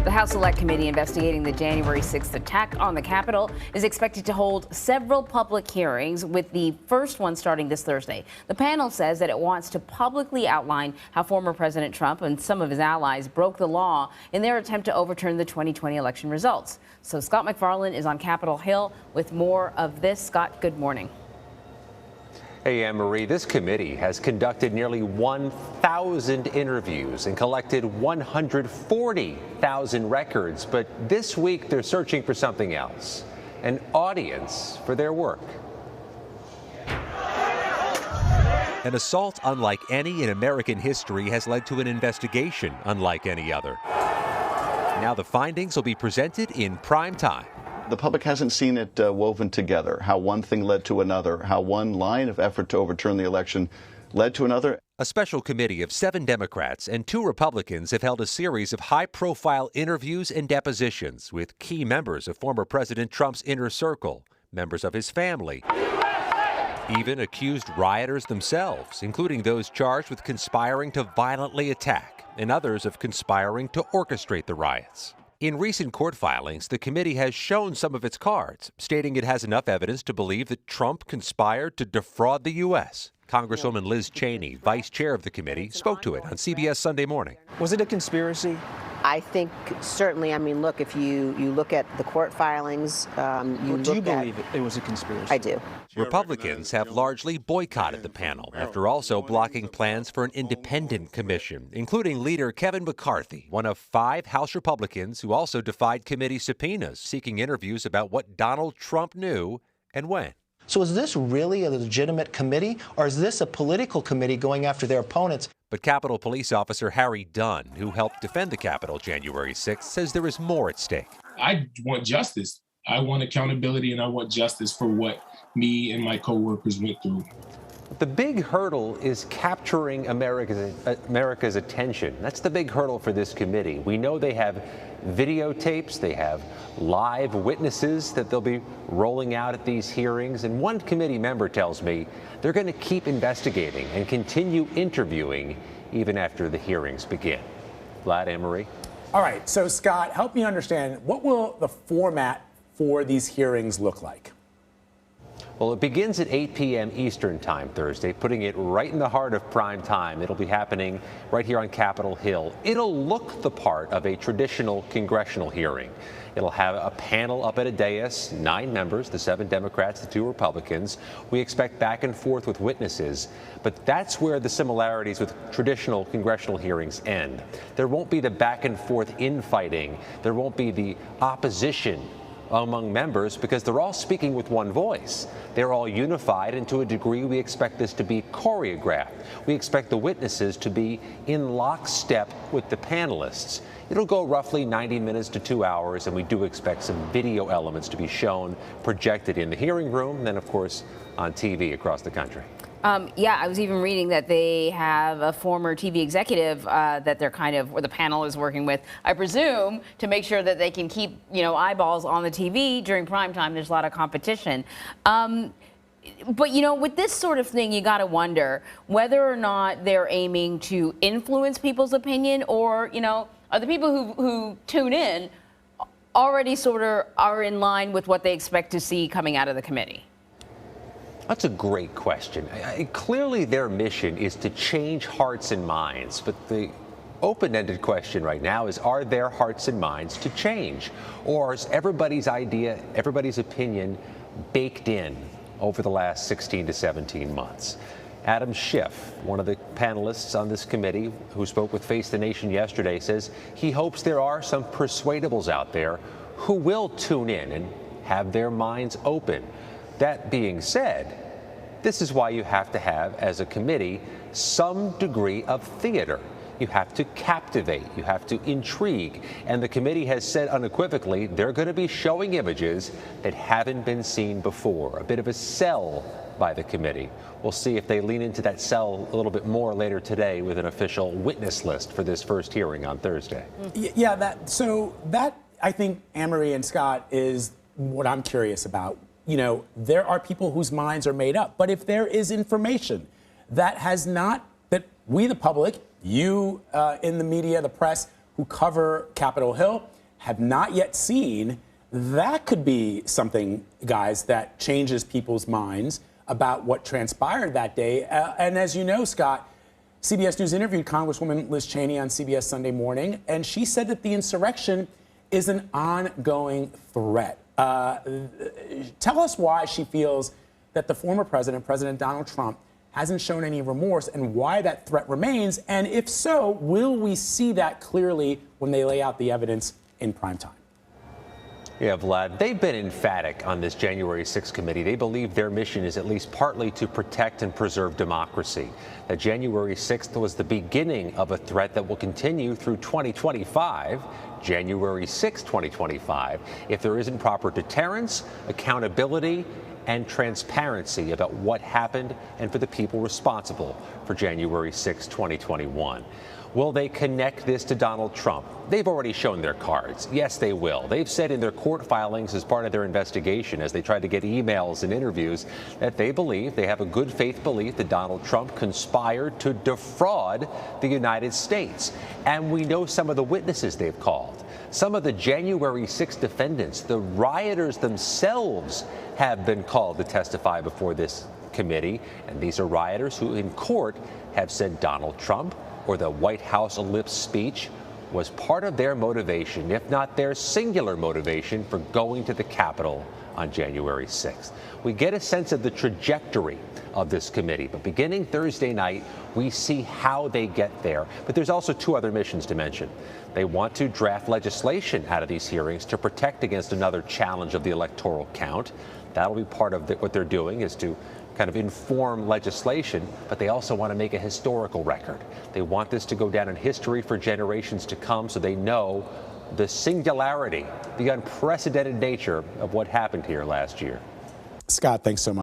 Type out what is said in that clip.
The House Select Committee investigating the January 6th attack on the Capitol is expected to hold several public hearings, with the first one starting this Thursday. The panel says that it wants to publicly outline how former President Trump and some of his allies broke the law in their attempt to overturn the 2020 election results. So Scott MacFarlane is on Capitol Hill with more of this. Scott, good morning. Hey, Anne-Marie, this committee has conducted nearly 1,000 interviews and collected 140,000 records. But this week, they're searching for something else, an audience for their work. An assault unlike any in American history has led to an investigation unlike any other. Now the findings will be presented in prime time. The public hasn't seen it woven together, how one thing led to another, how one line of effort to overturn the election led to another. A special committee of 7 Democrats and 2 Republicans have held a series of high-profile interviews and depositions with key members of former President Trump's inner circle, members of his family, even accused rioters themselves, including those charged with conspiring to violently attack and others of conspiring to orchestrate the riots. In recent court filings, the committee has shown some of its cards, stating it has enough evidence to believe that Trump conspired to defraud the U.S. Congresswoman Liz Cheney, vice chair of the committee, spoke to it on CBS Sunday Morning. Was it a conspiracy? I think certainly, I mean, look, if you look at the court filings, do you believe it was a conspiracy? I do. Republicans have largely boycotted the panel after also blocking plans for an independent commission, including leader Kevin McCarthy, one of 5 House Republicans who also defied committee subpoenas seeking interviews about what Donald Trump knew and when. So is this really a legitimate committee, or is this a political committee going after their opponents? But Capitol Police Officer Harry Dunn, who helped defend the Capitol January 6th, says there is more at stake. I want justice. I want accountability, and I want justice for what me and my coworkers went through. The big hurdle is capturing America's attention. That's the big hurdle for this committee. We know they have videotapes, they have live witnesses that they'll be rolling out at these hearings. And one committee member tells me they're going to keep investigating and continue interviewing even after the hearings begin. Vlad, Anne-Marie? All right, so Scott, help me understand, what will the format for these hearings look like? Well, it begins at 8 p.m. Eastern Time Thursday, putting it right in the heart of prime time. It'll be happening right here on Capitol Hill. It'll look the part of a traditional congressional hearing. It'll have a panel up at a dais, 9 members, the 7 Democrats, the 2 Republicans. We expect back and forth with witnesses, but that's where the similarities with traditional congressional hearings end. There won't be the back and forth infighting. There won't be the opposition among members, because they're all speaking with one voice. They're all unified, and to a degree we expect this to be choreographed. We expect the witnesses to be in lockstep with the panelists. It'll go roughly 90 minutes to 2 hours, and we do expect some video elements to be shown, projected in the hearing room, and then of course on TV across the country. Yeah, I was even reading that they have a former TV executive that they're or the panel is working with, I presume, to make sure that they can keep, eyeballs on the TV during prime time. There's a lot of competition. But, with this sort of thing, you got to wonder whether or not they're aiming to influence people's opinion, or, are the people who tune in already are in line with what they expect to see coming out of the committee? That's a great question. Clearly their mission is to change hearts and minds, but the open-ended question right now is, are their hearts and minds to change? Or is everybody's opinion baked in over the last 16 to 17 months? Adam Schiff, one of the panelists on this committee who spoke with Face the Nation yesterday, says he hopes there are some persuadables out there who will tune in and have their minds open. That being said, this is why you have to have, as a committee, some degree of theater. You have to captivate, you have to intrigue, and the committee has said unequivocally they're going to be showing images that haven't been seen before, a bit of a sell by the committee. We'll see if they lean into that sell a little bit more later today with an official witness list for this first hearing on Thursday. Yeah, that I think, Anne-Marie and Scott, is what I'm curious about. There are people whose minds are made up. But if there is information that we, the public, you in the media, the press, who cover Capitol Hill have not yet seen. That could be something, guys, that changes people's minds about what transpired that day. And as you know, Scott, CBS News interviewed Congresswoman Liz Cheney on CBS Sunday Morning, and she said that the insurrection is an ongoing threat. Tell us why she feels that the former president, President Donald Trump, hasn't shown any remorse and why that threat remains. And if so, will we see that clearly when they lay out the evidence in prime time? Yeah, Vlad, they've been emphatic on this January 6th committee. They believe their mission is at least partly to protect and preserve democracy. That January 6th was the beginning of a threat that will continue through 2025, January 6, 2025, if there isn't proper deterrence, accountability, and transparency about what happened and for the people responsible for January 6, 2021. Will they connect this to Donald Trump? They've already shown their cards. Yes, they will. They've said in their court filings as part of their investigation, as they tried to get emails and interviews, that they believe, they have a good faith belief that Donald Trump conspired to defraud the United States. And we know some of the witnesses they've called. Some of the January 6 defendants, the rioters themselves, have been called to testify before this committee. And these are rioters who in court have said Donald Trump or the White House ellipse speech was part of their motivation, if not their singular motivation, for going to the Capitol on January 6th. We get a sense of the trajectory of this committee, but beginning Thursday night, we see how they get there. But there's also two other missions to mention. They want to draft legislation out of these hearings to protect against another challenge of the electoral count. That'll be part of what they're doing, is to kind of inform legislation, but they also want to make a historical record. They want this to go down in history for generations to come, so they know the singularity, the unprecedented nature of what happened here last year. Scott, thanks so much.